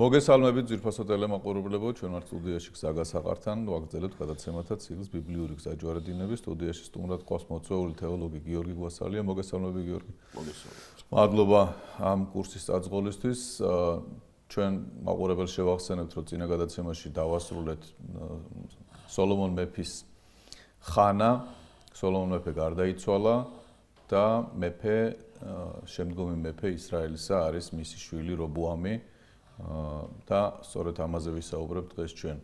მოგესალმებით ძვირფასო ტელემაყურებლებო, ჩვენ ვართ სტუდიაში გზაგასაყართან, ვაგრძელებთ გადაცემათა ციკლს ბიბლიური გზაჯვარედინების. სტუდიაში სტუმრად ყავს მოწვეული თეოლოგი გიორგი გვასალია. მოგესალმები გიორგი. მოგესალმებით. მადლობა ამ კურსის წაწყოლისთვის. ჩვენ მაყურებელს შევახსენებთ, რომ წინა გადაცემაში დავასრულეთ სოლომონ მეფის ხანა. სოლომონ მეფე გარდაიცვალა და მეფე შემდგომი მეფე ისრაელისა არის მისი შვილი რობოამი. და სწორედ ამაზე ვისაუბრებთ დღეს ჩვენ.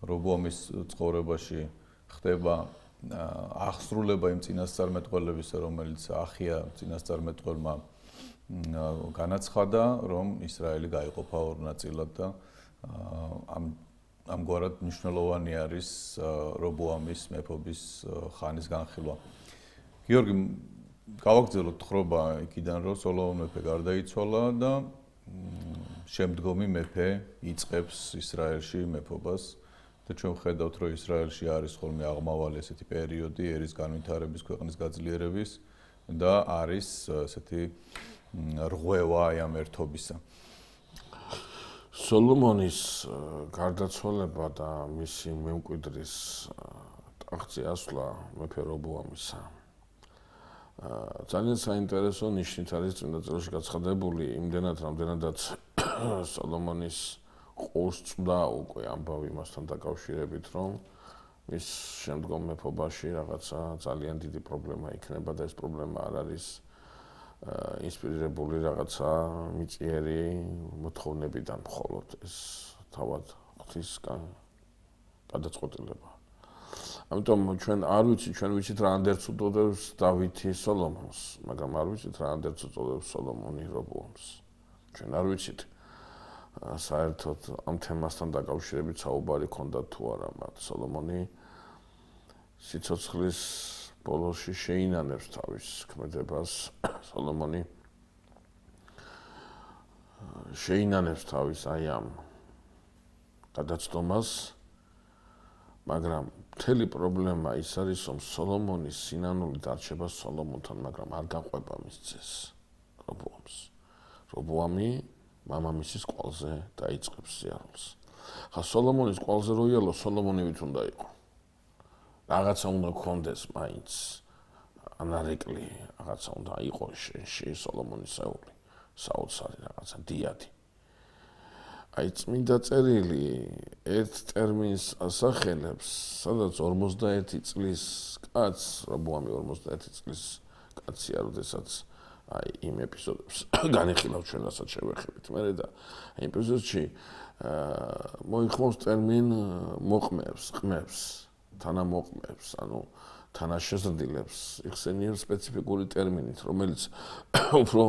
რობოამის ცხოვრებაში ხდება აღსრულება იმ წინასწარმეტყველებისა, რომელიც ახია წინასწარმეტყველმა განაცხადა, რომ ისრაელი გაიყოფა ორ ნაწილად და ამგვარად მნიშვნელოვანი არის რობოამის მეფობის ხანის განხილვა. გიორგი, გავაგრძელოთ თხრობა იქიდან, რომ სოლომონ მეფე გარდაიცვალა და შემდგომი მეფე იწყებს ისრაელში მეფობას და ჩვენ ვხედავთ, რომ ისრაელში არის ხოლმე აღმავალი ესეთი პერიოდი ერის განვითარების, ქვეყნის გაძლიერების და არის ესეთი რღვევა ამ ერთობისა. სოლომონის გარდაცვალება და მისი მემკვიდრის ტახტზე ასვლა მეფე რობოამისა ძალიან საინტერესო ნიშნით არის წმინდა წერილში გაცხადებული, იმდენად რამდენადაც სოლომონის ყურს წვდა უკვე ამბავი მასთან დაკავშირებით, რომ მის შემდგომ მეფობაში რაღაცა ძალიან დიდი პრობლემა იქნება და ეს პრობლემა არ არის ინსპირირებული რაღაცა მიწიერი მოთხოვნებიდან მხოლოდ, ეს თავად ღვთისგან გადაწყვეტილება. ამიტომ ჩვენ არ ვიცით, ჩვენ ვიცით რა ანდერც უწოდებს დავითი სოლომონს, მაგრამ არ ვიცით რა ანდერც უწოდებს სოლომონი რობოამს. ჩვენ არ ვიცით საერთოდ ამ თემასთან დაკავშირებით საუბარი ქონდა თუ არა, მაგრამ სოლომონი სიცოცხლის ბოლოში შეინანებს თავის ქმედებას. სოლომონი შეინანებს თავის აი ამ გადაცდომას, მაგრამ მთელი პრობლემა ის არის, რომ სოლომონის სინანული დარჩება სოლომონთან, მაგრამ არ გაყვება მის ძეს რობოამს. რობოამი მამამისის კვალზე დაიწყებს ზიარულს. ხა სოლომონის კვალზე რო იალო, სოლომონი ვით უნდა იყო. რაღაცა უნდა გქონდეს მაინც ანარეკლი, რაღაცა უნდა იყოს შენში სოლომონის საული, საოცარი რაღაცა დიადი. აი წმინდა წერილი ერთ ტერმინს ასახელებს, სადაც 51 წლის კაცს, რობოამი 51 წლის კაცია, როდესაც აი იმ ეპიზოდებს განეხილავ ჩვენ რასაც შევეხებით მერე და აი ეპიზოდში მოიხმობს ტერმინ მოყმებს, ყმებს, თანამოყმებს, ანუ თანაშეზრდილებს, იხსენიებს სპეციფიკური ტერმინით, რომელიც უფრო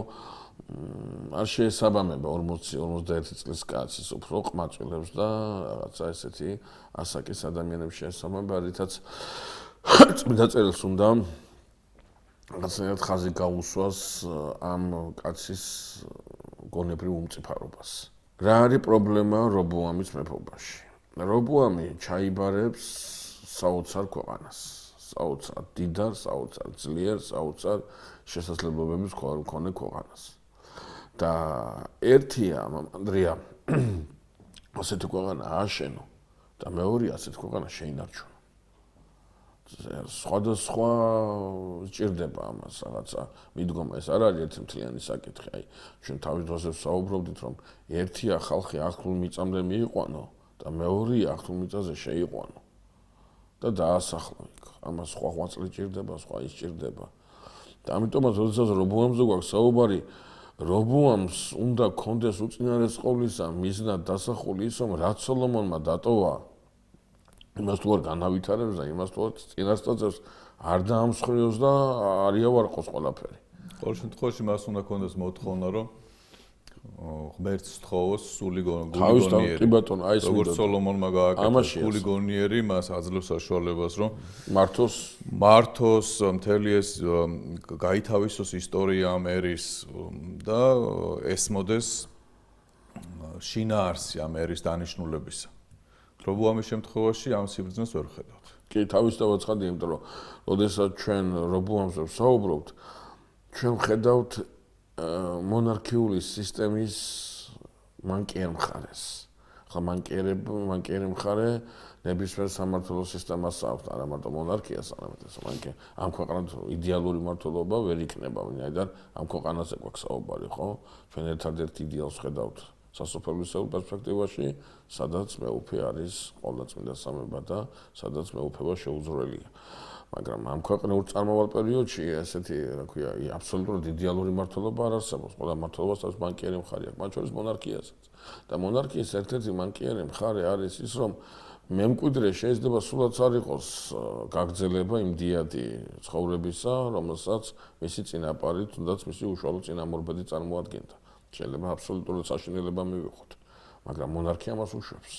არ შეესაბამება 40-51 წლის კაცის, უფრო ყმაწვილებს და რაღაცა ესეთი ასაკის ადამიანებს შეესაბამება, რითაც წმინდა წერილს უნდა რაღაცნაირად ხაზი გაუსვას ამ კაცის გონებრივ უმწიფარობას. რა არის პრობლემა რობოამის მეფობაში? რობოამი ჩაიბარებს საოცარ ქვეყანას, საოცარ დიდარ, საოცარ ძლიერ, საოცარ შესაძლებლობების მქონე ქვეყანას. და ერთია მამანდრია ასეთი ქვეყანა ააშენო და მეორე ასეთი ქვეყანა შეინარჩუნო. სხვადასხვა სჭირდება ამას რაღაცა მიდგომა, ეს არ არის ერთი მთლიანი საკითხი. აი ჩვენ თავის დროზე ვსაუბრობდით, რომ ერთია ხალხი ახლულ მიწამდე მიიყვანო და მეორეა ახლულ მიწაზე შეიყვანო და დაასახლო იქ. ამას სხვა ღვაწლი სჭირდება, სხვა ის სჭირდება. და ამიტომაც როდესაც რობოამზე გვაქვს საუბარი, რობოამს უნდა კონდეს უწინარესყოვლისა მიზნად დასახული ის, რომ რაც სოლომონმა დატოვა, იმას თუ არ განავითარებს და იმას თუ არ წინასწარებს, არ დაამსხვრიოს და არ იავარყოს ყველაფერი. ყოველ შემთხვევაში მას უნდა კონდეს მოთხოვნა, რომ ღმერთს სთხოვოს სული გონიერი. კი ბატონო, აი ეს როგორც სოლომონმა გააკეთა სული გონიერი, მას აძლევს საშუალებას, რომ მართოს მთელი ეს გაითავისოს ისტორია ამ ერის და ესმოდეს შინაარსი ამ ერის დანიშნულებისა. რობოამის შემთხვევაში ამ სიბრძნეს ვერ ხედავთ. კი, თავისთავად ცხადია, იმიტომ რომ როდესაც ჩვენ რობოამზე ვსაუბრობთ, ჩვენ ვხედავთ მონარქიული სისტემის მანკიერ მხარეს. ხა მანკიერი მხარე ნებისმიერ სამართლო სისტემას აქვს, არა მარტო მონარქიას, არამედ ეს მანკიერი. ამ ქვეყანაში იდეალური მართლობა ვერ იქნება, ვინაიდან ამ ქვეყანაზე გვაქვს საუბარი, ხო? ჩვენ ერთადერთი იდეალს ხედავთ სასოფლისეულ პერსპექტივაში, სადაც მეუფე არის ყოვლადწმინდა სამება და სადაც მეუფება შეუძლელია. მაგრამ ამ ქვეყნეულ წარმავალ პერიოდში ესეთი, რა ქვია, აბსოლუტურად იდეალური მართლობა არ არსებობს. ყველა მართლობას აქვს მანკიერი მხარე, მათ შორის მონარქიასაც. და მონარქიის ერთ-ერთი მანკიერი მხარე არის ის, რომ მემკვიდრე შეიძლება სულაც არ იყოს გაგრძელება იმ დიადი ცხოვრებისა, რომელსაც მისი წინაპარი, თუნდაც მისი უშუალო წინამორბედი წარმოადგენდა. შეიძლება აბსოლუტურად საშინელება მივიღოთ, მაგრამ მონარქია მას უშვებს.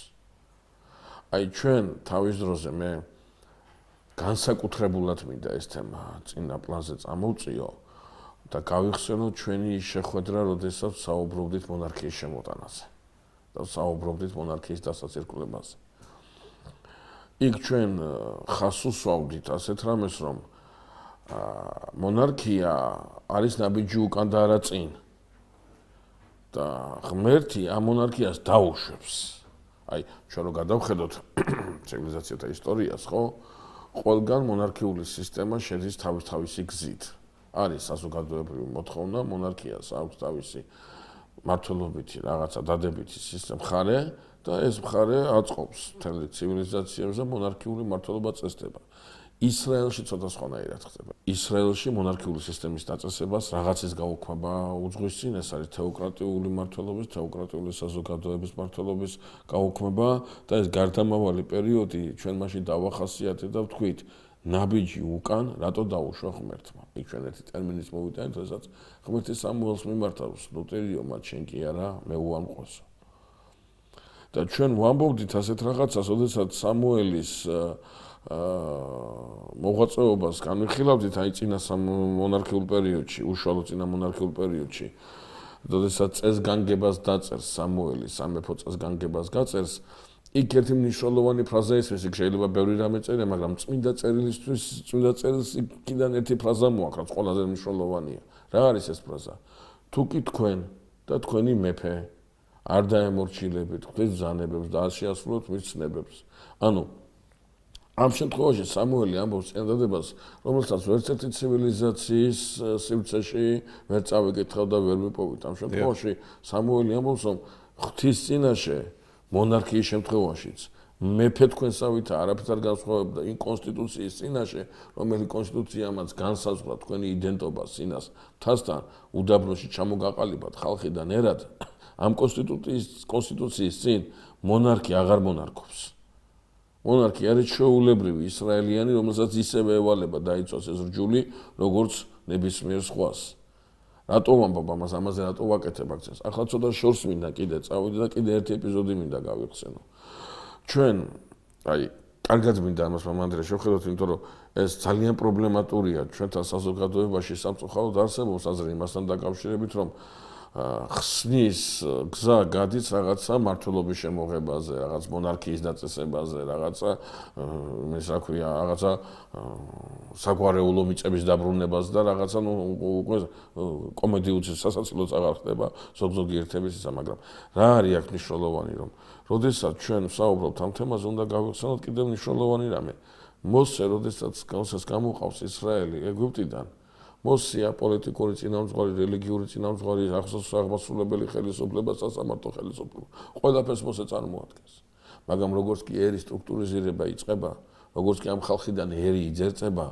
აი ჩვენ თავის დროზე მე განსაკუთრებულად მინდა ეს თემა წინა პლანზე წამოვწიო და გავიხსენო ჩვენი შეხვედრა, როდესაც საუბრობდით მონარქიის შემოტანაზე და საუბრობდით მონარქიის დასაცირკულებაზე. იქ ჩვენ ხას უსვავდით ასეთ რამეს, რომ მონარქია არის ნაბიჯი უკან და არა წინ. და ღმერთი ამ მონარქიას დაუშვებს. აი, ჩვენ რო გადავხედოთ ცივილიზაციათა ისტორიას, ხო? ყველგან მონარქიული სისტემა შედის თავისი გზით. არის საზოგადოებრივი მოთხოვნა, მონარქიას აქვს თავისი მართლობითი რაღაცა დადებითი მხარე და ეს მხარე აწყობს მთელი ცივილიზაციებზე მონარქიული მართლობა წესდება. ისრაელში ცოტა სხვანაირად ხდება. ისრაელში მონარქიული სისტემის დაწესებას რაღაცის გაუქმება უძღვის წინ, ეს არის თეოკრატიული მართლობის, თეოკრატიული საზოგადოების მართლობის გაუქმება და ეს გარდამავალი პერიოდი ჩვენ მაშინ დავახასიათეთ და ვთქვით, ნაბიჯი უკან, რატო დაუშვა ღმერთმა. იქ ჩვენ ერთი ტერმინის მოვიტანეთ, როდესაც ღმერთი სამუელს მიმართავს, ლუტერიო, მათ შენ კი არა, მე უამყოსო. და ჩვენ ვამბობდით ასეთ რაღაცას, როდესაც სამუელის მოღვაწეობას განვიხილავდით აი წინა მონარქიულ პერიოდში, უშუალო წინა მონარქიულ პერიოდში. როდესაც წესგანგებას დაწერს სამუელი, სამეფო წესგანგებას გაწერს, იქ ერთი მნიშვნელოვანი ფრაზა ისმის, იქ შეიძლება ბევრი რამე წერია, მაგრამ წმინდა წერილისთვის, წმინდა წერილს იქიდან ერთი ფრაზა მოაქვს, რაც ყველაზე მნიშვნელოვანია. რა არის ეს ფრაზა? თუ კი თქვენ და თქვენი მეფე არ დაემორჩილებით ღვთის ბრძანებებს და არ შეასრულოთ მის ცნებებს. ანუ ამ შემთხვევაში სამუელი ამბობს წინადადებას, რომელსაც ვერც ერთი ცივილიზაციის სივრცეში ვერ წავიკითხავ და ვერ ვიპოვით. ამ შემთხვევაში სამუელი ამბობს, რომ ღვთის წინაშე მონარქიის შემთხვევაშიც მეფე თქვენსავითა არაფერს არ განსხვავებდა იმ კონსტიტუციის წინაშე, რომელიც კონსტიტუცია მას განსაზღვრა თქვენი იდენტობა, სინას, მთასთან უდაბნოში ჩამოგაყალიბათ ხალხიდან ერად. ამ კონსტიტუციის წინ მონარქი აღარ მონარქობს. მონარქი არის ჩვეულებრივი ისრაელიანი, რომელსაც ისევე ევალება დაიცვას ეს რჯული, როგორც ნებისმიერ სხვას. რატო ვამბობ ამაზე რატო ვაკეთებ აქცენტს? ახლა ცოტა შორს მინდა კიდე წავიდე და კიდე ერთი ეპიზოდი მინდა გავიხსენო. ჩვენ, აი, კარგად მინდა ამას მამანდრე შევხედოთ, იმიტომ რომ ეს ძალიან პრობლემატურია ჩვენთან საზოგადოებაში სამწუხაროდ არსებობს აზრი იმასთან დაკავშირებით, რომ ხსნის გზა გადის რაღაცა მართლობის შემოღებაზე, რაღაც მონარქიის დაწესებაზე, რაღაცა ის რა ქვია, რაღაცა საგვარეულო მიწების დაბრუნებას და რაღაცა უკვე კომედიუცის სასაცილოც აღარ ხდება ზოგ-ზოგი ერთების ისა, მაგრამ რა არის აქ მნიშვნელოვანი, რომ როდესაც ჩვენ ვსაუბრობთ ამ თემაზე, უნდა გავიხსენოთ კიდევ მნიშვნელოვანი რამე. მოსე, როდესაც გამოყავს ისრაელი ეგვიპტიდან, მოსია პოლიტიკური წინამძღვარი, რელიგიური წინამძღვარი, აღმასრულებელი ხელისუფლება, სასამართლო ხელისუფლება. ყველაფერს მოსე წარმოადგენს. მაგრამ როგორც კი ერის სტრუქტურიზება იწყება, როგორც კი ამ ხალხიდან ერი იძერწება,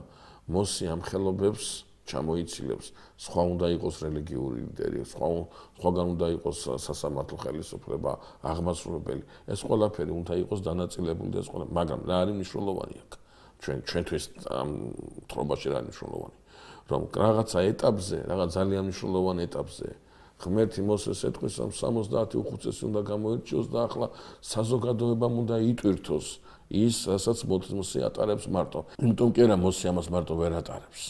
მოსი ამ ხელობებს ჩამოიცილებს. სხვა უნდა იყოს რელიგიური ლიდერი, სხვაგან უნდა იყოს სასამართლო ხელისუფლება, აღმასრულებელი. ეს ყველაფერი უნდა იყოს დანაწილებული და ეს ყველა, მაგრამ რა არის მნიშვნელოვანი აქ? ჩვენთვის ამ თხრობაში რა არის მნიშვნელოვანი? რომ რაღაცა ეტაპზე, რაღაც ძალიან მნიშვნელოვან ეტაპზე ღმერთი მოსეს ეთქვის, რომ 70 უხუცესი უნდა გამოირჩიოს და ახლა საზოგადოებამ უნდა იტვირთოს ის, რასაც მოსე ატარებს მარტო. იმიტომ კი არა მოსე ამას მარტო ვერ ატარებს.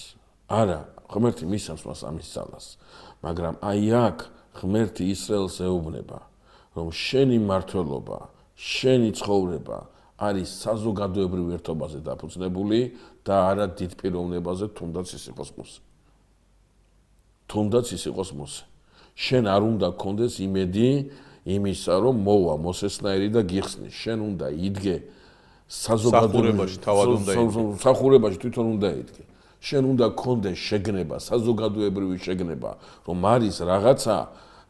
არა, ღმერთი მისცემს მას ამის ძალას, მაგრამ აი აქ ღმერთი ისრაელს ეუბნება, რომ შენი მართლობა, შენი ცხოვრება არის საზოგადოებრივ ერთობაზე დაფუძნებული და არა დიდ პიროვნებაზე, თუნდაც ის იყოს მოსე. თუნდაც ის იყოს მოსე. შენ არ უნდა გქონდეს იმედი იმისა, რომ მოვა მოსესნაირი და გიხსნის. შენ უნდა იდგე საზოგადოებაში, თავად უნდა იდგე. სახურებაში თვითონ უნდა იდგე. შენ უნდა გქონდეს შეგნება, საზოგადოებრივი შეგნება, რომ არის რაღაცა,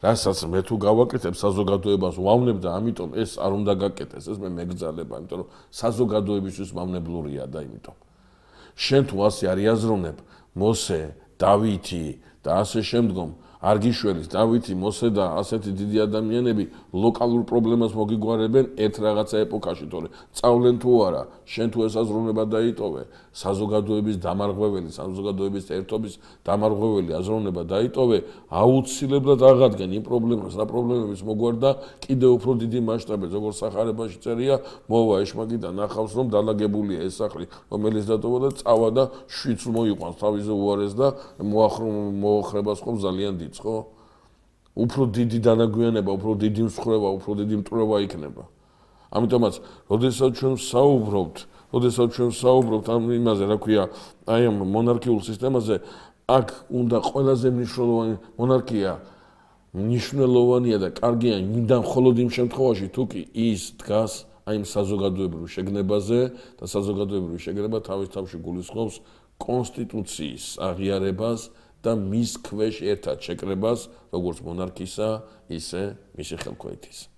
რასაც მე თუ გავაკეთებ საზოგადოებას ვავნებ და ამიტომ ეს არ უნდა გაკეთდეს, ეს მე მეგზალება, იმიტომ რომ საზოგადოებისთვის მავნებლურია და იმიტომ. შენ თუ ასე არიაზროვნებ, მოსე, დავითი და ასე შემდგომ არგიშველის, დავითი, მოსე და ასეთი დიდი ადამიანები ლოკალურ პრობლემას მოგიგვარებენ ერთ რაღაცა ეპოქაში, თორე სწავლენ თუ არა, შენ თუ ესაზროვნება დაიტოვე, საზოგადოების დამარღვეველი, საზოგადოების ერთობის დამარღვეველი აზროვნება დაიტოვე, აუცილებლად აღადგენ იმ პრობლემას, რა პრობლემების მოგვარდა კიდევ უფრო დიდი მასშტაბით, როგორც სახარებაში წერია, მოვა ეშმაკი და ნახავს, რომ დალაგებულია ეს სახლი, რომელიც დატოვა და წავა და შვიდს მოიყვანს თავის უარეს და მოახრებას ხომ ძალიან დიდ ხო? უფრო დიდი დანაგვიანება, უფრო დიდი მსხვერპლობა, უფრო დიდი მტრევა იქნება. ამიტომაც, როდესაც ჩვენ საუბრობთ ამ იმაზე, რა ქვია, აი ამ მონარქიულ სისტემაზე, აქ უნდა ყველაზე მნიშვნელოვანი მონარქია მნიშვნელოვანია და კარგია მინდა მხოლოდ იმ შემთხვევაში, თუ კი ის დგას აი იმ საზოგადოებრივ შეგნებაზე და საზოგადოებრივი შეგნება თავის თავში გულისხმობს კონსტიტუციის აღიარებას და მის ქვეშ ერთად შეკრებას, როგორც მონარქისა, ისე მისი ხელქვეითისა.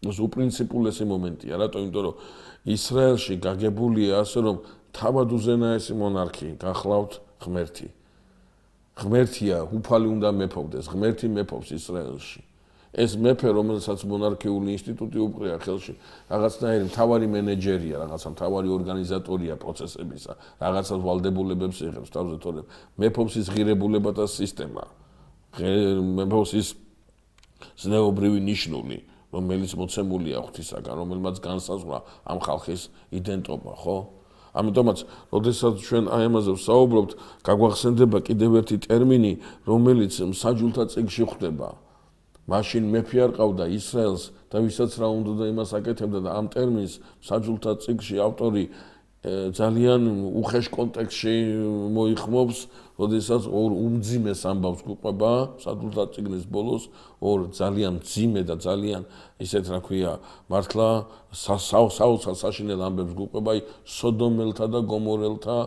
ეს უპრინციპულესი მომენტია, რატომ? იმიტომ რომ ისრაელში გაგებულია ასე, რომ თავად უზენაესი მონარქი, გახლავთ ღმერთი. ღმერთია, უფალი უნდა მეფობდეს, ღმერთი მეფობს ისრაელში. ეს მეფე, რომელსაც მონარქიული ინსტიტუტი უყრია ხელში, რაღაცნაირი მთავარი მენეჯერია, რაღაცა მთავარი ორგანიზატორია პროცესებისა, რაღაცას ვალდებულებებს იღებს თავზე, თორემ მეფობს ის ღირებულებათა სისტემა. მეფობს ის ზნეობრივი ნიშნული, რომელიც მოცემულია ღვთისაგან, რომელმაც განსაზღვრა ამ ხალხის იდენტობა, ხო? ამიტომაც, როდესაც ჩვენ აი ამაზე ვსაუბრობთ, გაგვახსენდება კიდევ ერთი ტერმინი, რომელიც მსაჯულთა წიგნში ხვდება. მაშინ მეფე არ ყავდა ისრაელს და ვისაც რა უნდა იმას აკეთებდა და ამ ტერმინს მსაჯულთა წიგნში ავტორი ძალიან უხეშ კონტექსტში მოიხმობს, როდესაც ორ უმძიმეს ამბავს გვყვება მსაჯულთა წიგნის ბოლოს, ორ ძალიან მძიმე და ძალიან ისეთ რა ქვია, მართლა საოცარ საშინელ ამბებს გვყვება, სოდომელთა და გომორელთა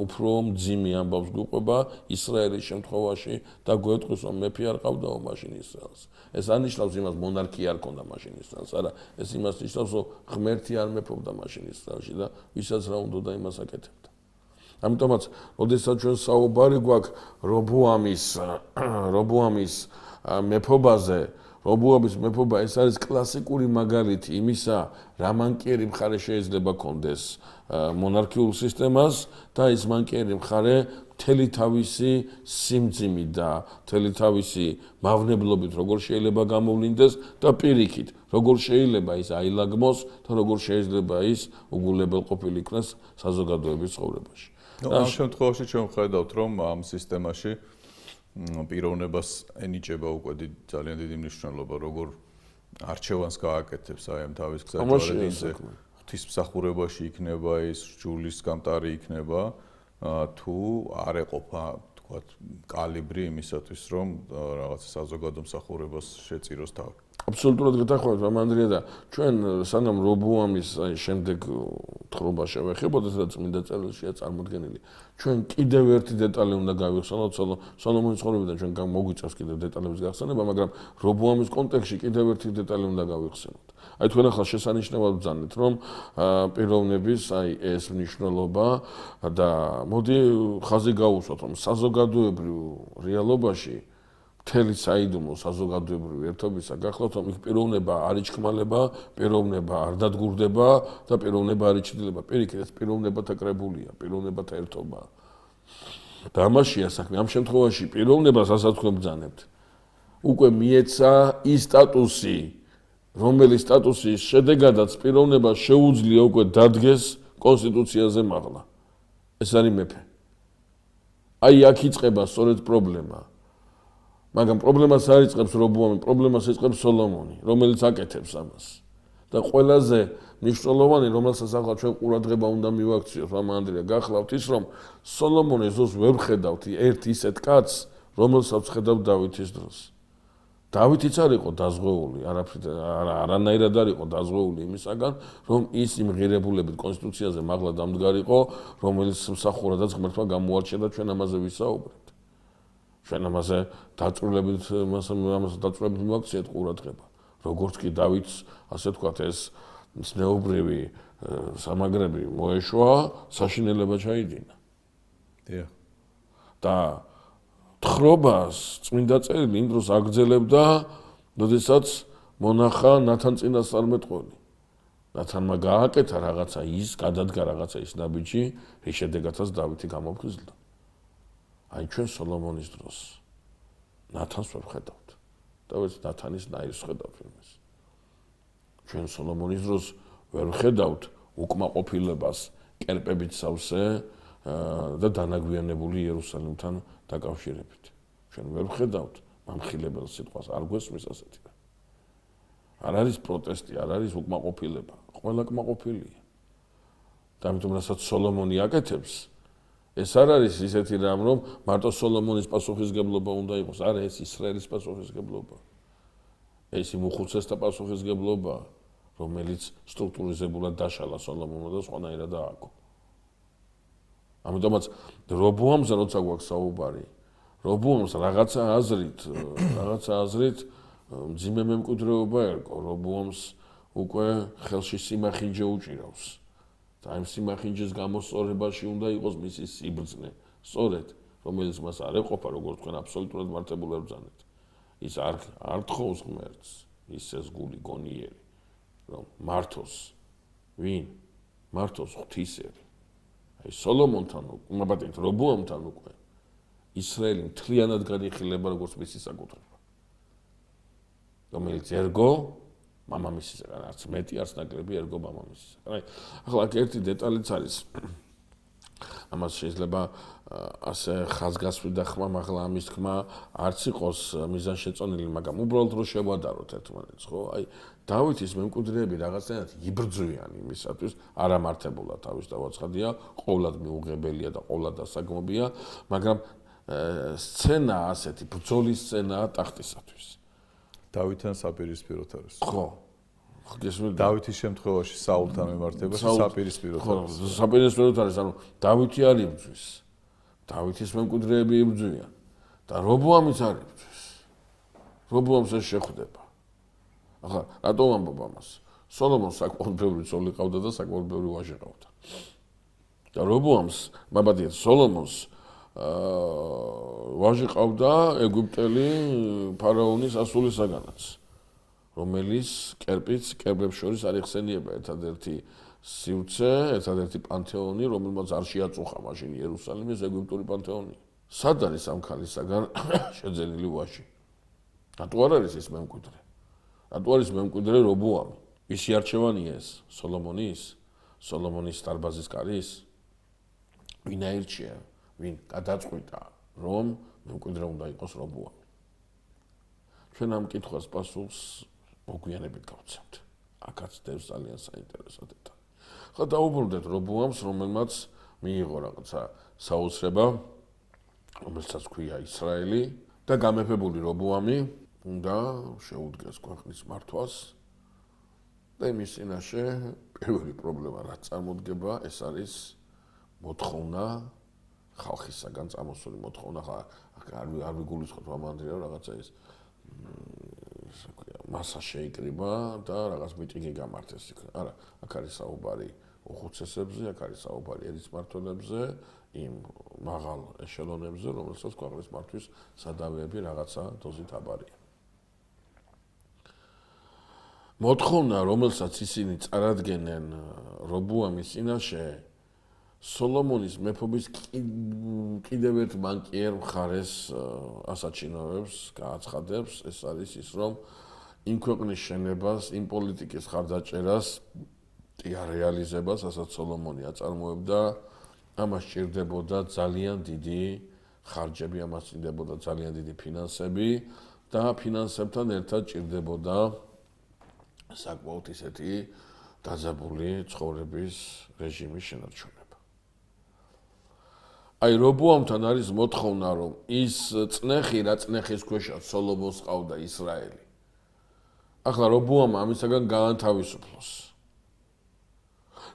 უფრო მძიმე ამბავს გვყვება ისრაელის შემთხვევაში და გვეტყვის, რომ მეფე არ ყავდაო მაშინ ისრაელს. ეს არ ნიშნავს იმას, მონარქია არ ქონდა მაშინ ისრაელს, არა, ეს იმას ნიშნავს, რომ ღმერთი არ მეფობდა მაშინ ისრაელში და ვისაც რა უნდა და იმას აკეთებდა. ამიტომაც, როდესაც ჩვენ საუბარი გვაქვს რობოამის მეფობაზე, რობოამის მეფობა ეს არის კლასიკური მაგალითი იმისა, რა მანკიერი მხარე შეიძლება კონდეს მონარქიულ სისტემას და ეს მანკიერი მხარე მთელი თავისი სიმძიმით და მთელი თავისი მავნებლობით როგორ შეიძლება გამოვლინდეს და პირიქით, როგორ შეიძლება ის აილაგმოს და როგორ შეიძლება ის უგულებელყოფილი იქნას საზოგადოების ცხოვრებაში. ამ შემთხვევაში ჩვენ ვხედავთ, რომ ამ სისტემაში პიროვნებას ენიჭება უკვე ძალიან დიდი მნიშვნელობა, როგორ არჩევანს გააკეთებს აი ამ თავის გზაჯვარედინზე. ღვთისმსახურებაში იქნება ის, რჯულის გამტარი იქნება, თუ არ ეყოფა, თქვათ, კალიბრი იმისათვის, რომ რაღაც საზოგადო მსახურებას შეწიროს თავი. აბსოლუტურად გეთანხმებით, მამანდრია და ჩვენ სანამ რობოამის აი შემდეგ თხრობა შევეხებოთ, სადაც მინდა წერილშია წარმოდგენილი. ჩვენ კიდევ ერთი დეტალი უნდა გავიხსენოთ, სოლომონის ცხოვრებიდან ჩვენ მოგვიწევს კიდევ დეტალების გახსენება, მაგრამ რობოამის კონტექსტში კიდევ ერთი დეტალი უნდა გავიხსენოთ. აი თქვენ ახლა შესანიშნავად ბრძანეთ, რომ პიროვნების აი ეს მნიშვნელობა და მოდი ხაზი გავუსვათ, რომ საზოგადოებრივ რეალობაში მთელი საიდუმლო საზოგადოებრივი ერთობისა გახლავთ, რომ იქ პიროვნება არ იჩქმალება, პიროვნება არ დადგურდება და პიროვნება არ იჩრდილება. პირიქით, ეს პიროვნებათა კრებულია, პიროვნებათა ერთობაა. და ამაშია საქმე. ამ შემთხვევაში პიროვნებას ასაც თქვენ ბრძანებთ. უკვე მიეცა ის სტატუსი, რომელიც სტატუსის შედეგადაც პიროვნებას შეუძლია უკვე დადგეს კონსტიტუციაზე მაღლა. ეს არის მეფე. აი აქ იწყება სწორედ პრობლემა. მაგრამ პრობლემას არ იწყებს რობოამი, პრობლემას იწყებს სოლომონი, რომელიც აკეთებს ამას. და ყველაზე მნიშვნელოვანი, რომელსაც ახლა ჩვენ ყურადღება უნდა მივაქციოთ, მამანდრია, გახლავთ ის, რომ სოლომონი ზოს ვერ ხედავთ ერთ ისეთ კაცს, რომელსაც ხედავთ დავითის დროს. დავითიც არ იყო დაზღვეული, არანაირად არ იყო დაზღვეული იმისაგან, რომ ის იმ ღირებულებით კონსტიტუციაზე მაღლა დამდგარიყო, რომელიც მსახურადაც ღმერთმა გამოარჩია და ჩვენ ამაზე ვისაუბრებთ. ჩვენ ამაზე დაწვრილებით მივაქციეთ ყურადღება. როგორც კი დავითს, ასე თქვათ, ეს ცნეობრივი სამაგრები მოეშვა, საშინელება ჩაიდინა. დიახ. და თხრობას წმინდა წერილი იმ დროს აგრძელებდა, როდესაც მონახა ნათან წინასწარმეტყველი. ნათანმა გააკეთა რაღაცა ის, გადადგა რაღაცა ის ნაბიჯი, რის შედეგადაც დავითი გამოფხიზლდა. აი ჩვენ სოლომონის დროს ნათანს ვერ ხედავთ. დავით ნათანის ნაირს ხედავთ იმას. ჩვენ სოლომონის დროს ვერ ხედავთ უკმაყოფილებას კერპებით სავსე და დანაგვიანებული იერუსალიმთან დაკავშირებით. ჩვენ ვერ ხედავთ მამხილებელ სიტყვას, არ გვესმის ასეთი. არ არის პროტესტი, არ არის უკმაყოფილება, ყველა კმაყოფილია. და ამიტომ რასაც სოლომონი აკეთებს, ეს არ არის ისეთი რამ, რომ მარტო სოლომონის პასუხისგებლობა უნდა იყოს, არა, ეს ისრაელის პასუხისგებლობა. ეს იმ უხუცესთა პასუხისგებლობა, რომელიც სტრუქტურიზებულად დაშალა სოლომონმა და სხვანაირად ააგო. ამიტომაც რობოამზე როცა გვაქვს საუბარი, რობოამს რაღაცა აზრით მძიმე მემკვიდრეობა ერგო, რობოამს უკვე ხელში სიმახინჯე უჭირავს. და იმ სიმახინჯის გამოსწორებაში უნდა იყოს მისი სიბრძნე, სწორედ, რომელიც მას არ ეყოფა, როგორც თქვენ აბსოლუტურად მართებულ ერძანეთ. ის არ თხოვს ღმერთს, ისეს გული გონიერი, რომ მართოს ვინ? მართოს ღვთისერი. აი სოლომონთან, მაბატონთ რობოამთან უკვე ისრაელი მთლიანად განიხილება როგორც მისი საკუთრება. რომელიც ერგო მამამისისგან, არც მეტი, არც ნაკლები ერგო მამამისისგან. აი, ახლა აქ ერთი დეტალიც არის. ამას შეიძლება ასე ხაზგასმით და ხმამ, ახლა ამის თქმა არც იყოს მიზანშეწონილი, მაგრამ უბრალოდ რო შევადაროთ ერთმანეთს, ხო? აი, დავითის მემკვიდრეები რაღაცნაირად იბრძვიან იმისათვის, არამართებულად თავის დავაცხადია, ყოვლად მიუღებელია და ყოვლად დასაგმობია, მაგრამ სცენა ასეთი ბრძოლის სცენაა ტახტისათვის. დავითთან საპირისპიროთ არის. ხო. დავითის შემთხვევაში საულთან მიმართებაში საპირისპიროთ არის. ხო, საპირისპიროთ არის, ანუ დავითი არ იბრძვის. დავითის მემკვიდრეები იბრძვიან და რობოამიც არ იბრძვის. რობოამს ეს შეხვდება. ახლა, რატომ ამბობ ამას? სოლომონს საკმაოდ ბევრი ცოლი ყავდა და საკმაოდ ბევრი ვაჟი ყავდა. და რობოამს, მაბადიეთ, სოლომონს ვაჟი ყავდა ეგვიპტელი ფარაონის ასულისაგანაც, რომელიც კერპებს შორის არ იხსენიება ერთადერთი სივრცე, ერთადერთი პანთეონი, რომელმაც არ შეაწუხა მაშინ იერუსალიმის ეგვიპტური პანთეონი. სად არის ამ ქალისაგან შეძენილი ვაჟი? რატო არ არის ის მემკვიდრე? რატო არის მემკვიდრე რობოამი? ვისი არჩევანია ეს? სოლომონის დარბაზის კარის? ვინ აირჩია? ვინ გადაწყვიტა, რომ მემკვიდრე უნდა იყოს რობოამი? ჩვენ ამ კითხვას პასუხს მოგვიანებით გავცემთ. აქაც დევს ძალიან საინტერესო დეტალი. ხა დაუბრუნდეთ რობოამს, რომელმაც მიიღო რაღაცა საოცრება, რომელსაც ქვია ისრაელი და გამეფებული რობოამი უნდა შეუდგეს ქვეყნის მართვას და იმის წინაშე პირველი პრობლემა რაც წარმოდგება, ეს არის მოთხოვნა ხალხისაგან წამოსული მოთხოვნა, ხა არ ვიგულისხმობ ამანდრია რაღაცა ის მასა შეიკრიბა და რაღაც მიტინგი გამართეს იქ. არა, აქ არის საუბარი უხუცესებზე, აქ არის საუბარი ერისმმართველებზე, იმ მაღალ ეშელონებზე, რომელსაც ქვეყნის მართვის სადავეები რაღაცა დოზით აბარიან. მოთხოვნა, რომელსაც ისინი წარადგენენ რობოამის წინაშე, სოლომონის მეფობის კიდევ ერთ მანკიერ მხარეს ასაჩინოებს, გააცხადებს, ეს არის ის, რომ იმ ქვეყნის შენებას, იმ პოლიტიკის ხარდაჭერას, რეალიზებას, რასაც სოლომონი აწარმოებდა, ამას სჭირდებოდა ძალიან დიდი ხარჯები, ამას სჭირდებოდა ძალიან დიდი ფინანსები და ფინანსებთან ერთად სჭირდებოდა საკმაოდ ისეთი დაძაბული ცხოვრების რეჟიმის შენარჩუნება. აი რობოამთან არის მოთხოვნა რომ ის წნეხი რა წნეხის ქვეშა სოლომონს ყავდა ისრაელი. ახლა რობოამ ამისაგან გაანთავისუფლოს.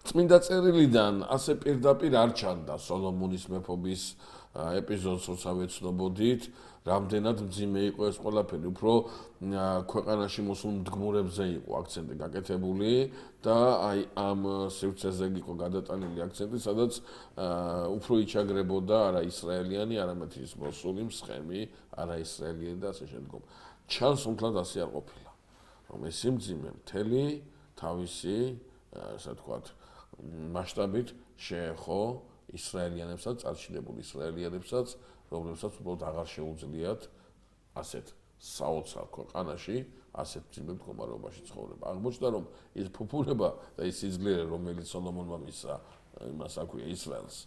წმინდა წერილიდან ასე პირდაპირ არ ჩანდა სოლომონის მეფობის ეპიზოდს როცა ვეცნობოდით, რამდენად მძიმე იყო ეს ყველაფერი, უფრო ქვეყანაში მოსულ მდგმურებზე იყო აქცენტი გაკეთებული და აი ამ სივრცეზე იყო გადატანილი აქცენტი, სადაც უფრო იჩაგრებოდა არა ისრაელიანი, არამედ ის მოსული მსხემი, არა ისრაელიანი და ასე შემდგომ. ჩანს უმკლად ასე არ ყოფილა, რომ ეს სიმძიმე მთელი თავისი, ასე ვთქვათ, მასშტაბით შეეხო ისრაელიანებსაც, წარჩინებულ ისრაელიანებსაც, რომლებსაც უბრალოდ აღარ შეუძლიათ ასეთ საოცარ ქვეყანაში, ასეთ მძიმე მდგომარეობაში ცხოვრება. აღმოჩნდა, რომ ის ფუფუნება და ის სიძლიერე, რომელიც სოლომონმა მისცა იმას აქვია ისრაელს,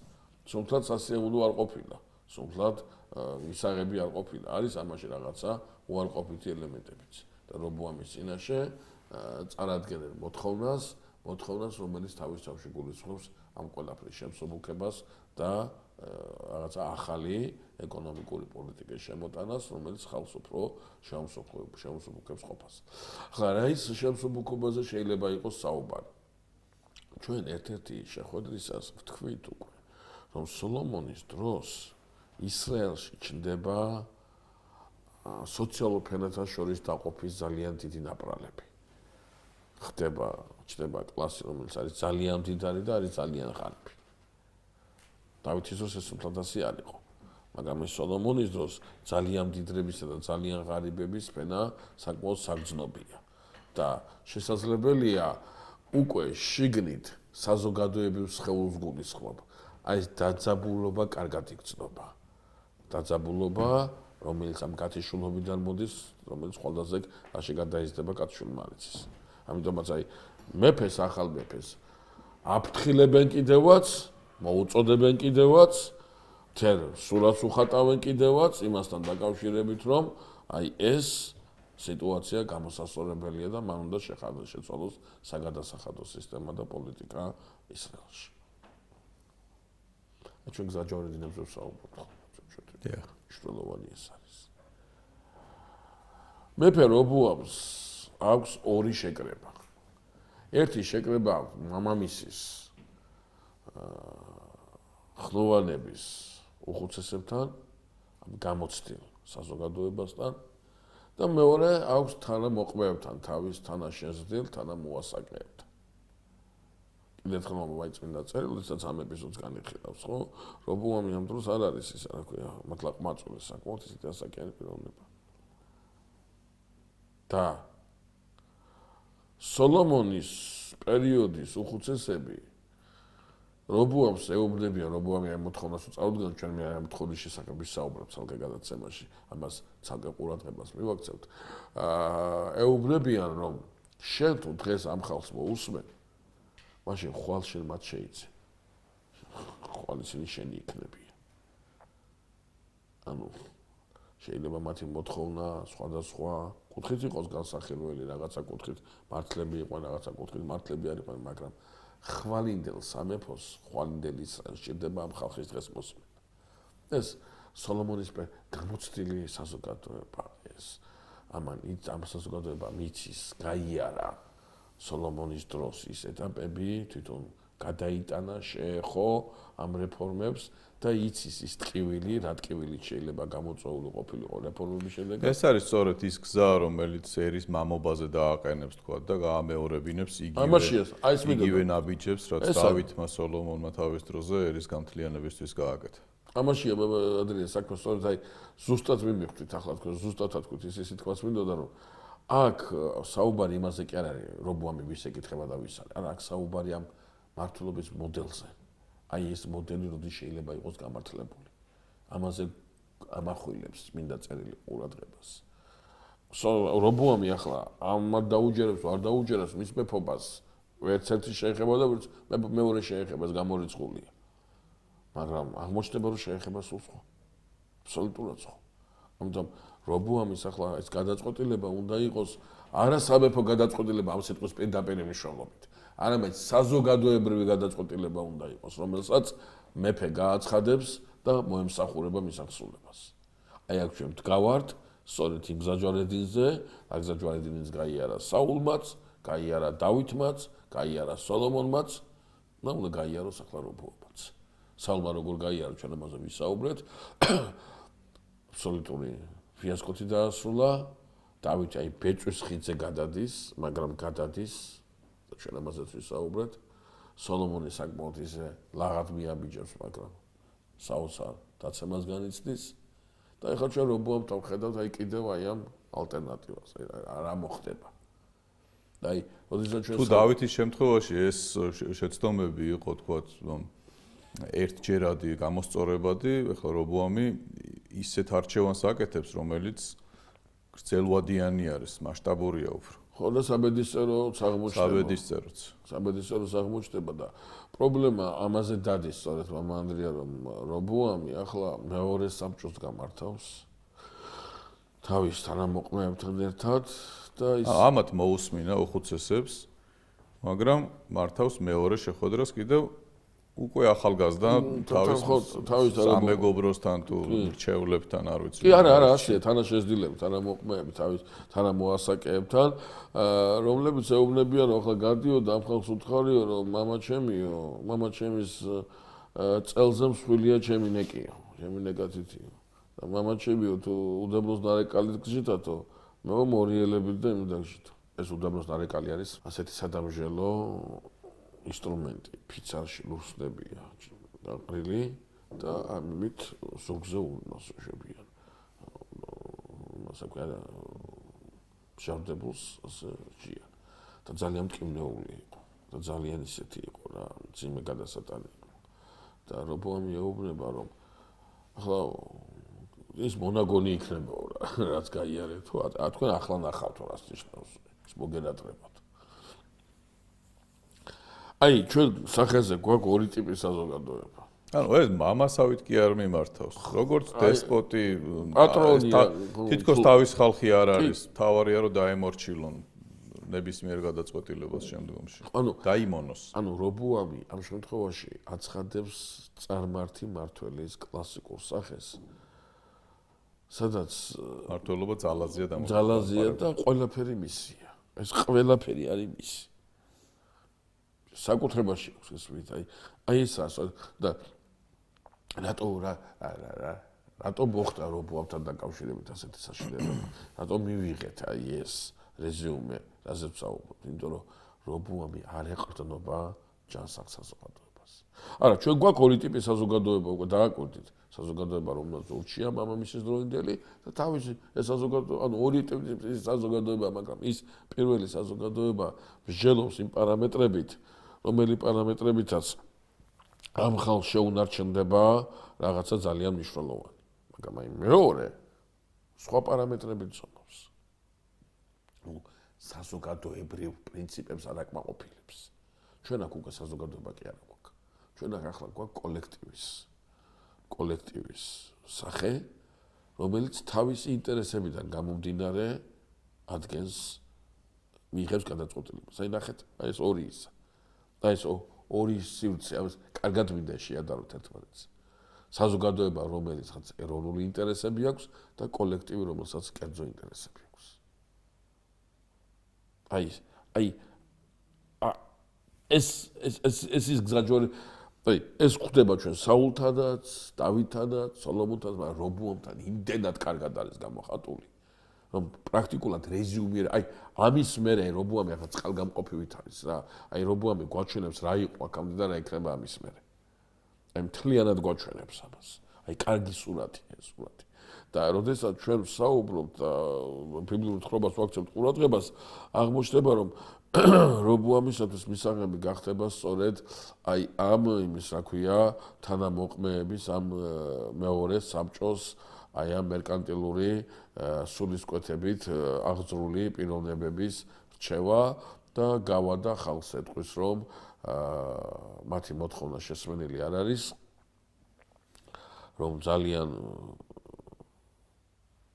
სულთად სასიამოვნო არ ყოფილა, სულთად მისაღები არ ყოფილა. არის ამაში რაღაცა უარყოფითი ელემენტებიც. და რობოამის წინაშე წარადგენენ მოთხოვნას, რომელიც თავის თავში გულისხმობს ამ ყველაფრის შემსუბუქებას და რაღაცა ახალი ეკონომიკური პოლიტიკის შემოტანას, რომელიც ხალხს უფრო შემსუბუქებს ყოფას. ახლა რა ის შემსუბუქებაზე შეიძლება იყოს საუბარი? ჩვენ ერთ-ერთი შეხვედრისას ვთქვით უკვე, რომ სოლომონის დროს ისრაელში ჩნდება სოციალურ ფენათა შორის დაყოფის ძალიან დიდი ნაპრალები. ჩნდება კლასი, რომელიც არის ძალიან მდიდარი და არის ძალიან ღარიბი. დავითის დროს ეს უფრო ასე არ იყო. მაგრამ ეს სოლომონის დროს ძალიან მდიდრებისა და ძალიან ღარიბების ფენა საკმაოდ საგრძნობია. და შესაძლებელია უკვე შიგნით საზოგადოებრივ სხეულს გულისხმობ. აი ეს დაძაბულობა კარგად იგრძნობა. დაძაბულობა, რომელიც ამ კათიშულობიდან მოდის, რომელიც ყველაზე ასე გადაიზრდება კათიშულმარიცის. ამიტომაც აი მეფეს ახალ მეფეს აფრთხილებენ კიდევაც, მოუწოდებენ კიდევაც, თერ სულაც უხატავენ კიდევაც იმასთან დაკავშირებით, რომ აი ეს სიტუაცია გამოსასწორებელია და მან უნდა შეცვალოს საგადასახადო სისტემა და პოლიტიკა ისრაელში. ჩვენ გზაჯვარედი დინებს ვსაუბრობთ. დიახ. მნიშვნელოვანი ეს არის. მეფე რობოამს აქვს ორი შეკრება. ერთი შეკრება მამამისის ხლოვანების უხუცესებთან, გამოცდილ საზოგადოებასთან და მეორე აქვს თანამოყრეებთან, თავის თანაშეზრდილ, თანამოასაკრეებთან. კიდევ ერთხელ მომავალ წმინდა წერილ, როდესაც ამ ეპიზოდს განიხილავს, ხო? რობოამი ამ დროს არ არის ის, რა ქვია, მართლმაწული საკმაოდ ისეთი ასაკიანი პიროვნება. და სოლომონის პერიოდის უხუცესები რობოამს ეუბნებიან, რობოამი ამ მოთხოვნას უწავდგან, ჩვენ მე ამ მოთხოვნის შესახებ ვისაუბრებთ ცალკე გადაცემაში, ამას ცალკე ყურადღებას მივაქცევთ. ეუბნებიან, რომ შენ თუ დღეს ამ ხალხს მოусმენ, მაშინ ხვალ შენ მათ შეიცე. ხვალ ისინი შენი იქნებიან. ანუ შეიძლება მათი მოთხოვნა სხვადასხვა კუთხით იყოს განსახილველი, რაღაცა კუთხით მართლები იყვნენ, რაღაცა კუთხით მართლები არ იყვნენ, მაგრამ ხვალინდელ სამეფოს, ხვალინდელ ისრაელს ჭირდება ამ ხალხის დღეს მოსმენა. ეს სოლომონის გამოცდილი საზოგადოება ეს ამ საზოგადოებამ იცის გაიარა სოლომონის დროს ის ეტაპები, თვითონ გადაიტანა, შეეხო ამ რეფორმებს და იცის ის ტკივილი, რა ტკივილით შეიძლება გამოწვეული ყოფილიყო რეფორმების შედეგად. ეს არის სწორედ ის გზა, რომელიც ერის მამობაზე დააყენებს, თქვა და გაამეორებინებს იგივე ნაბიჯებს, რაც დავითმა სოლომონმა თავის დროზე ერის გამთლიანებისთვის გააკეთა. ამაშია ადრია საქმე, სწორედ აი ზუსტად მიმიხვდით ახლა თქვენ ზუსტად თქვით ისე თქვას მინდოდა რომ აქ საუბარი იმაზე კი არ არის რობოამი ვის ეკითხება და ვის არის. აქ საუბარი ამ მართლობის მოდელზე. აი ეს მოდელი როდის შეიძლება იყოს გამართლებული. ამაზე ამახვილებს მინდა წერილი ყურადღებას. რობოამი ახლა ამად დაუჯერებს, არ დაუჯერებს მის მეფობას, ერთ-ერთი შეეხება და მეორე შეეხებას გამორიცხულია. მაგრამ აღმოჩნდება რომ შეეხება სულ სხვა. აბსოლუტურად სხვა. ამიტომ რობოამის ახლა ეს გადაწყვეტილება უნდა იყოს არა სამეფო გადაწყვეტილება ამ სიტყვის პირდაპირ მნიშვნელობით. არამედ საზოგადოებრივი გადაწყვეტილება უნდა იყოს, რომელსაც მეფე გააცხადებს და მოემსახურება მის აღსრულებას. აი აქ ჩვენ ვდგავართ სწორედ იმ გზაჯვარედინზე, გზაჯვარედინის გაიარა საულმაც, გაიარა დავითმაც, გაიარა სოლომონმაც, და უნდა გაიაროს ახლა რობოამაც. საულმა როგორ გაიარა ჩვენ ამაზე ვისაუბრეთ. აბსოლუტური ფიასკოთი დაასრულა. დავით აი ბეწვის ხიდზე გადადის, მაგრამ გადადის და ჩვენ ამაზეც ვისაუბრეთ. სოლომონი საკმაოდ ისე ლაღად მიაბიჯებს, მაგრამ საულს დაცემას განიცდის. და ეხლა ჩვენ რობოამთან ვხედავთ აი კიდევ აი ამ ალტერნატივას, რა მოხდება. აი, როდესაც ჩვენ თუ დავითის შემთხვევაში ეს შეცდომები იყო, თქვათ, ერთჯერადი გამოსწორებადი, ეხლა რობოამი ისეთ არჩევანს აკეთებს, რომელიც გრძელვადიანი არის, მასშტაბურია უფრო. ხო და საბედისწეროც აღმოჩნდება. საბედისწეროც აღმოჩნდება და პრობლემა ამაზე დადის სწორედ მამა ანდრია, რომ რობოამი ახლა მეორე საბჭოს გამართავს თავის თანამოყმეებთან ერთად და ის ამათ მოусმინა უხუცესებს, მაგრამ მართავს მეორე შეხვედრას კიდევ უკვე ახალგაზრდა თავის სამეგობროსთან თუ რჩევლებთან არ ვიცი. კი არა, ასეა თანაშეზდილები, თანამოყმეები თავის თანამოასაკეებთან, რომლებიც ეუბნებიან, რომ ახლა გადიოდა ამ ხალხს უთხარიო, რომ მამა ჩემის წელზე მსხვილია ჩემი ნეკიო, ჩემი ნეკათითიო. და მამა ჩემიო თუ უდაბნოს ნარეკალით გზითათო, მე მორიელებით და იმ დაგჟითო. ეს უდაბნოს ნარეკალი არის ასეთი სადამჟელო ინსტრუმენტი, ფიცარში ლურსდებია დაყრილი და ამით ზოგზე უნასოშებიან. მასაკა შავდებულს ასე ჯია. და ძალიან მტკივნეული იყო და ძალიან ისეთი იყო რა, ძიმე გადასატანი. და რობოამი ეუბნება, რომ ახლა ის მონაგონი იქნებაო რა, რაც გაიარეთ თუ თქვენ ახლა ნახავთ რას ნიშნავს ეს მოგენატრებათ. აი, ჩვენ სახეზე გვაქვს ორი ტიპის საზოგადოება. ანუ ეს მამასავით კი არ მიმართავს. როგორც დესპოტი, პატრონია, თითქოს თავის ხალხი არ არის, თავარია რომ დაემორჩილონ ნებისმიერ გადაწყვეტილებას შემდგომში. დაიმონოს. ანუ რობოამი ამ შემთხვევაში აცხადებს წარმართი მმართველის კლასიკურ სახეს. სადაც მმართველობა ძალაზეა დამოკიდებული. ძალაზეა და ყველაფერი მისია. ეს ყველაფერი არის მისი. საკუთრებაში აქვს ეს ვით, აი ესაა და რატო მოხდა რობოამთან დაკავშირებით ასეთი საშინელება? რატო მივიღეთ აი ეს რეზიუმე, რაზეც ვსაუბრობთ? იმიტომ რომ რობოამი არ ეყრდნობა ჯანსაღ საზოგადოებას. არა, ჩვენ გვაქვს ორი ტიპის საზოგადოება უკვე დააკვირდით. საზოგადოება, რომელსაც ურჩია მამამისის დროინდელი და თავისი ეს საზოგადოება, ანუ ორი ტიპის საზოგადოება, მაგრამ ის პირველი საზოგადოება მსჯელობს იმ პარამეტრებით, რომელი პარამეტრებითაც ამ ხალხს შეუნარჩუნდება რაღაცა ძალიან მნიშვნელოვანი. მაგრამ აი მეორე სხვა პარამეტრებით ცნობს. საზოგადოებრივ პრინციპებს არ აკმაყოფილებს. ჩვენ აქ უკვე საზოგადოება კი არ გვაქვს. ჩვენ აქ ახლა გვაქვს კოლექტივის სახე, რომელიც თავისი ინტერესებიდან გამომდინარე ადგენს მიიღებს გადაწყვეტილებას. აი ნახეთ, აი ეს ორი ისა. და ეს ორი სივრცე, ამას კარგად მინდა შეადაროთ ერთმანეთს. საზოგადოება, რომელსაც ეროვნული ინტერესები აქვს და კოლექტივი, რომელსაც კერძო ინტერესები აქვს. ეს ის გზაჯვარი, ეს ხდება ჩვენ საულთანაც, დავითთანაც, სოლომონთანაც, მაგრამ რობოამთან იმდენად კარგად არის გამოხატული, რომ პრაქტიკულად რეზიუმი, ამის მერე რობოამი ახლა წყალგამყოფივით არის რა. აი რობოამი გვაჩვენებს რა იყო აქამდე და რა იქნება ამის მერე. აი მთლიანად გვაჩვენებს ამას. აი კარგი სურათია ეს სურათი. და როდესაც ჩვენ ვსაუბრობთ და ბიბლიურ თხრობას ვაქცევთ ყურადღებას, აღმოჩნდება რომ რობოამისათვის მისაღები გახდება სწორედ აი ამ იმის რა ქვია თანამოყმეების ამ მეორე საბჭოს აი ამ მერკანტილური სულისკვეთებით აღძრული პიროვნებების რჩევა და გავადა ხალხს ეთქვის რომ მათი მოთხოვნა შესმენილი არ არის რომ ძალიან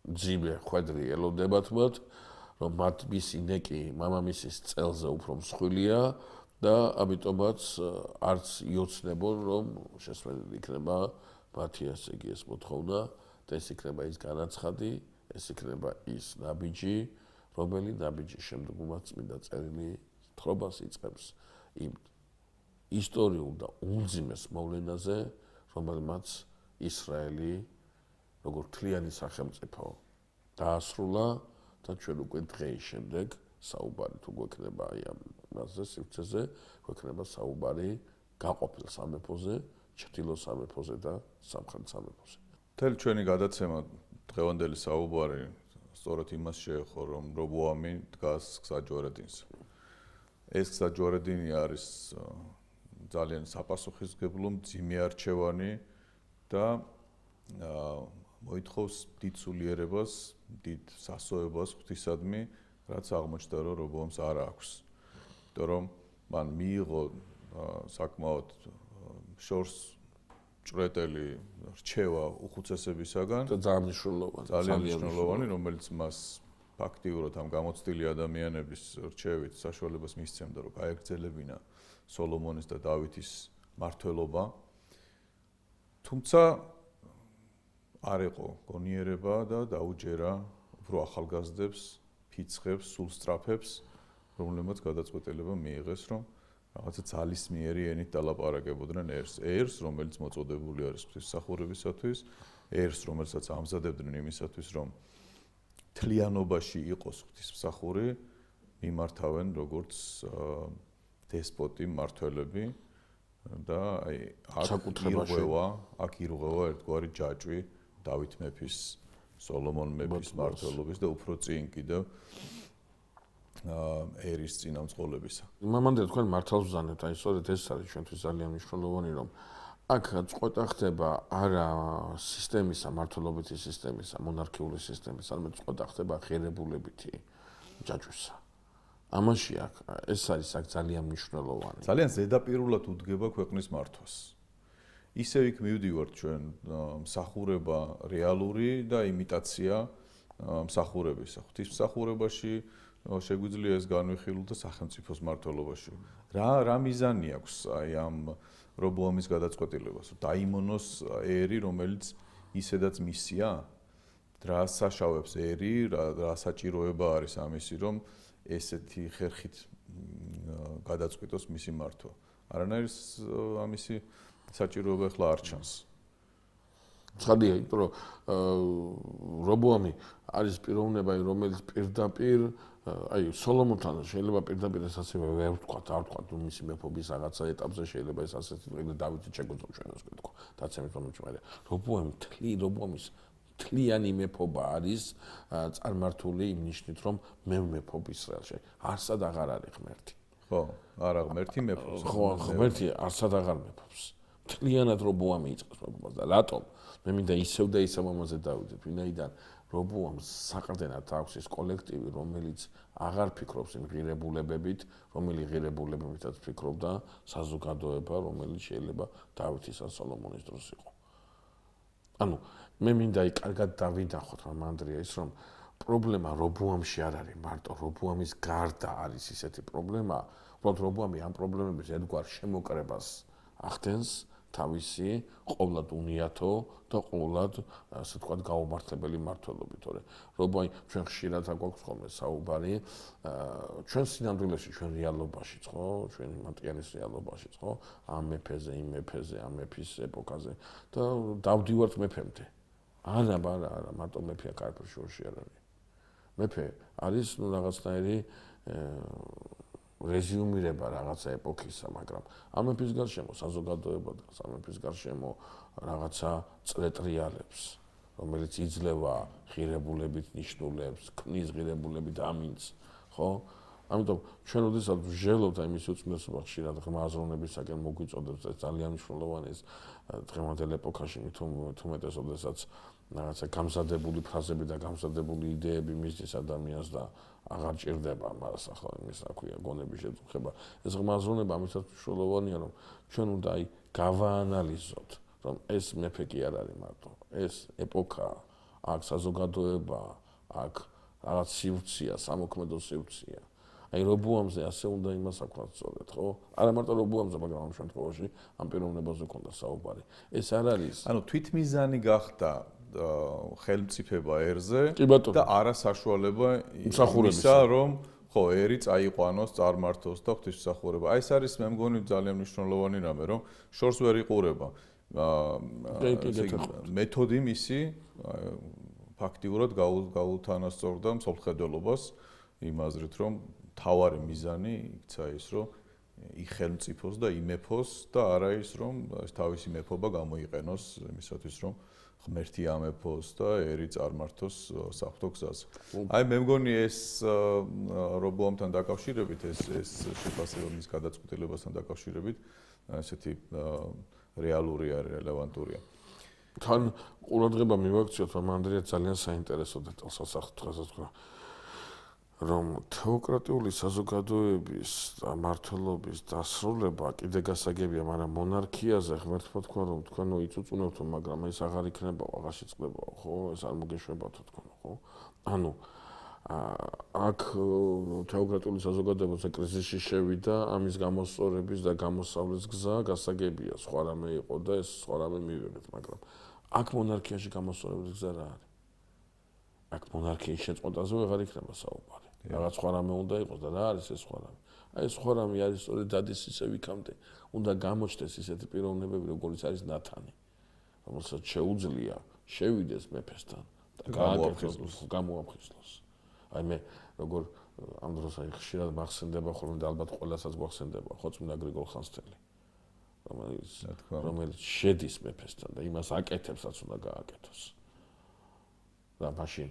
ძიმე ხვედრი ელოდებათ მათ რომ მათ მისი ნეკი მამამისის წელზე უფრო მსხვილია და ამიტომაც არც იოცნებონ რომ შესაძლებელი იქნება მათი ასე იგი ეს მოთხოვნა და ეს იქნება ის განაცხადი, ეს იქნება ის ნაბიჯი, რომელი ნაბიჯის შემდგომაც წმინდა წერილი თხრობას იწყებს იმ ისტორიულ და უმძიმეს მოვლენაზე, რომელმაც ისრაელი როგორც მთლიანი სახელმწიფო დაასრულა და ჩვენ უკვე დღეის შემდეგ საუბარი თუ გვექნება აი ამაზე სივრცეზე, გვექნება საუბარი გაყოფილ სამეფოზე, ჩრდილო სამეფოზე და სამხრეთ სამეფოზე. მთელი ჩვენი გადაცემა დღევანდელი საუბარი სწორედ იმას შეეხო, რომ რობოამი დგას გზაჯვარედინზე. ეს გზაჯვარედინი არის ძალიან საპასუხისმგებლო მძიმე არჩევანი და მოითხოვს დიდ სულიერებას, დიდ სასოებას ღვთისადმი, რაც აღმოჩნდა, რომ რობოამს არ აქვს. იმიტომ რომ მან მიიღო საკმაოდ შორს ჭრეტელი რჩევა უხუცესებისაგან და ძალიან მნიშვნელოვანი, რომელიც მას ფაქტიურად ამ გამოცდილი ადამიანების რჩევით საშუალებას მისცემდა, რომ გაეგრძელებინა სოლომონის და დავითის მმართველობა. თუმცა არ იყო გონიერება და დაუჯერა უფრო ახალგაზრდებს, ფიცხებს, სულსწრაფებს, რომლებმაც გადაწყვეტილება მიიღეს, რომ რაღაცა ძალისმიერი ენით დალაპარაკებოდნენ ერს, რომელიც მოწოდებული არის ღვთისმსახურებისათვის, ერს, რომელსაც ამზადებდნენ იმისათვის, რომ თლიანობაში იყოს ღვთისმსახური, მიმართავენ როგორც დესპოტი მმართველები და აი აქ ირღვევა ერთგვარი ჯაჭვი დავით მეფის, სოლომონ მეფის მმართველობის და უფრო წინ კიდევ ერის წინამძღოლებისა. მამამდე თქვენ მართალს ვზანებთ, აი სწორედ ეს არის ჩვენთვის ძალიან მნიშვნელოვანი, რომ აქ წყვეტა ხდება არა სისტემისა, მმართველობითი სისტემისა, მონარქიული სისტემის, არამედ წყვეტა ხდება ღირებულებითი ჯაჭვისა. ამაში აქ ეს არის აქ ძალიან მნიშვნელოვანი. ძალიან ზედაპირულად უდგება ქვეყნის მართვას. ისევ იქ მივდივართ ჩვენ მსახურება რეალური და იმიტაცია მსახურებისა. ღვთისმსახურებაში შეგვიძლია ეს განვიხილოთ და სახელმწიფოს მმართველობაში. რა მიზანი აქვს აი ამ რობოამის გადაწყვეტილებას, რომ დაიმონოს ერი, რომელიც ისედაც მისია? რა საშავებს ერი, რა საჭიროება არის ამისი, რომ ესეთი ხერხით გადაწყვიტოს მისი მართვა. არანაირი ამისი საჭიროება ახლა არ ჩანს. ცხადია, იმიტომ რომ რობოამი არის პიროვნება, რომელიც პირდაპირ აი სოლომონთან შეიძლება პირდაპირ ეს ასე ვერ ვთქვათ, არ ვთქვათ, მისი მეფობის რაღაცა ეტაპზე შეიძლება ეს ასეთი დღე დავითი შეგვიძლია ჩვენს ვთქვა. დაცემის მომენტში მაგრამ რობოამის თლიანი მეფობა არის წარმართული იმ ნიშნით, რომ მე მეფობ ისრაელში. არსად აღარ არის ღმერთი. ხო, არა ღმერთი მეფობს. ხო, ღმერთი არსად აღარ მეფობს. თლიანად რობოამი იწყებს მეფობას და რატომ? მე მინდა ისევ და ისევ ამაზე დავიძებ, ვინაიდან რობოამს საყრდენად აქვს ის კოლექტივი, რომელიც აღარ ფიქრობს იმ ღირებულებებით, რომელი ღირებულებებითაც ფიქრობდა საზოგადოება, რომელიც შეიძლება დავითის ან სოლომონის დროს იყო. ანუ მე მინდა აი კარგად დავინახოთ მამანდრია ის რომ პრობლემა რობოამში არ არის მარტო რობოამის გარდა არის ისეთი პრობლემა, უბრალოდ რობოამი ამ პრობლემების ერთგვარ შემოკრებას ახდენს თავისი ყოვლად უნიათო და ყოვლად ასე ვთქვათ გაუმართლებელი მმართველობით, თორე რობოამი ჩვენ ხშირად აგვაქვს ხოლმე საუბარი ჩვენ სინამდვილეში ჩვენ რეალობაშიც ხო, ჩვენ მატიანის რეალობაშიც ხო, ამ მეფეზე, იმ მეფეზე, ამ მეფის ეპოქაზე და დავდივართ მეფემდე. არა, მარტო მეფე აქ არაფერ შორში არ არის. მეფე არის ნუ რაღაცნაირი რეზიუმირება რაღაცა ეპოქისა, მაგრამ ამ მეფის გარშემო საზოგადოება და ამ მეფის გარშემო რაღაცა წრეტრიალებს, რომელიც იძლევა ღირებულებით ნიშნულებს, ქმნის ღირებულებით ამინს, ხო? ამიტომ ჩვენ ოდესაც ვჟელობთ აი მის უწმიდესობა ხშირად ღრმა აზროვნებისაკენ მოგვიწოდებს ეს ძალიან მნიშვნელოვანი ეს დღევანდელ ეპოქაში თუმეტეს ოდესაც რაღაცა გამზადებული ფრაზები და გამზადებული იდეები მისდის ადამიანს და აღარ ჭირდება მას ახლა იმის რა ქვია გონების შეწუხება. ეს ღრმა აზროვნება ამისაც მნიშვნელოვანია რომ ჩვენ უნდა აი გავაანალიზოთ რომ ეს მეფე კი არ არის მარტო ეს ეპოქა აქ საზოგადოება აქ რაღაც სივრცეა, სამოქმედო სივრცეა. აი რობუამზე ასე უნდა იმას აქვთ სწორედ, ხო? არა მარტო რობუამზე, მაგრამ ამ შემთხვევაში ამ პიროვნებაზე ქონდა საუბარი. ეს არ არის. ანუ თვითმიზანი გახდა ხელმწიფება ერზე და არა საშუალება იმისა, რომ ხო, ერი წაიყვანოს, წარმართოს და ღვთისმსახურება. აი ეს არის მე მგონი ძალიან მნიშვნელოვანი რამე, რომ შორს ვერ იყურება. მეთოდი მისი ფაქტიურად გაუთანასწორდა მსოფლმხედველობას იმ აზრით, რომ თავარი მიზანი იქცა ის, რომ იხელმწიფოს და იმეფოს და არა ის, რომ თავისი მეფობა გამოიყენოს იმისათვის, რომ ღმერთი ამეფოს და ერი წარმართოს საფრთხო გზაზე. აი მე მგონი ეს რობოამთან დაკავშირებით, ეს შეფასებების გადაწყვეტილებასთან დაკავშირებით ესეთი რეალურია, რელევანტურია. თან ყურადღება მივაქციოთ, რომ ანდრია ძალიან საინტერესო დეტალს ასახთ დღესაც თქვა, რომ თეოკრატიული საზოგადოების და მართლობის დასრულება კიდე გასაგებია, მაგრამ მონარქიაზე ღმერთმა თქვა, რომ თქვენო იწუწუნებთო, მაგრამ ეს აღარ იქნება, აღარში წყდებაო, ხო? ეს არ მოგეშვებათო თქვენ, ხო? ანუ აქ თეოკრატიული საზოგადოების კრიზისში შევიდა, ამის გამოსწორების და გამოსავლის გზა გასაგებია, სხვა რამე იყო და ეს სხვა რამე მივიღეთ, მაგრამ აქ მონარქიაში გამოსწორების გზა რა არის? აქ მონარქიის შეწყვეტაზე ვეღარ იქნება საუბარი. რაღაც სხვა რამე უნდა იყოს და რა არის ეს სხვა რამე? აი ეს სხვა რამე არის სწორედ დადის ისევ იქამდე, უნდა გამოჩნდეს ისეთი პიროვნებები, როგორც არის ნათანი, რომელსაც შეუძლია შევიდეს მეფესთან და გამოაფხიზლოს. აი მე როგორ ამ დროს აი ხშირად მახსენდება ხოლმე და ალბათ ყველასაც გვახსენდება ხო წმინდა გრიგოლ ხანძთელი რომელიც შედის მეფესთან და იმას აკეთებსაც უნდა გააკეთოს და მაშინ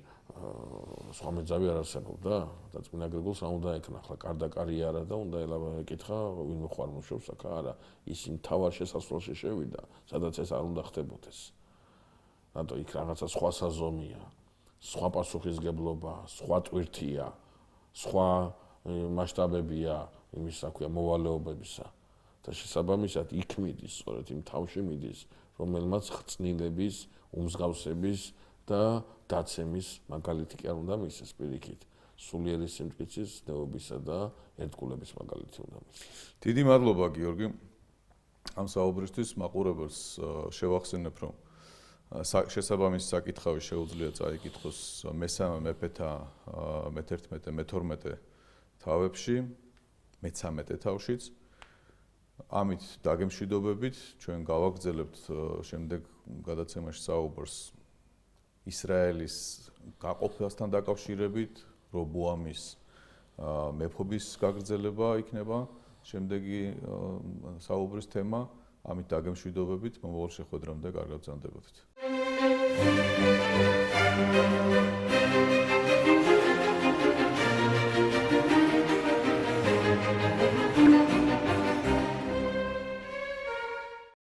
სხვა მეძავი არ არსებობდა და წმინდა გრიგოლს რა უნდა ეკნა ახლა კარდაკარი არა და უნდა ეკითხა ვინმე ხარ მუშაობს აქ არა ისინი თავარ შესასვლელში შევიდა სადაც ეს არ უნდა ხდებოდეს რატო იქ რაღაცა სხვა საზომია სხვა პასუხისგებლობა, სხვა ტვირთია, სხვა მასშტაბებია იმის საქმეა მოვალეობებისა. და შესაბამისად იქ მიდის, სწორედ იმ თავში მიდის, რომელმაც ხწნილების, უმსგავსების და დაცემის მაგალითი კი არ უნდა მისცეს პირიქით. სულიერი სიმტკიცის, ნეობისა და ერთგულების მაგალითი უნდა მისცეს. დიდი მადლობა გიორგი. ამ საუბრისთვის მაყურებელს შევახსენებ, რომ შესაბამისი საკითხავი შეუძლია წაიკითხოს მესამე მეფეთა მე-11, მე-12 თავებში, მე-13 თავშიც. ამით დაგემშვიდობებით, ჩვენ გავაგრძელებთ შემდეგ გადაცემაში საუბარს ისრაელის გაყოფასთან დაკავშირებით, რობოამის მეფობის გაგრძელება იქნება შემდეგი საუბრის თემა. ამით დაგემშვიდობებით, მომავალ შეხვედრამდე კარგად ბრძანდებოდეთ.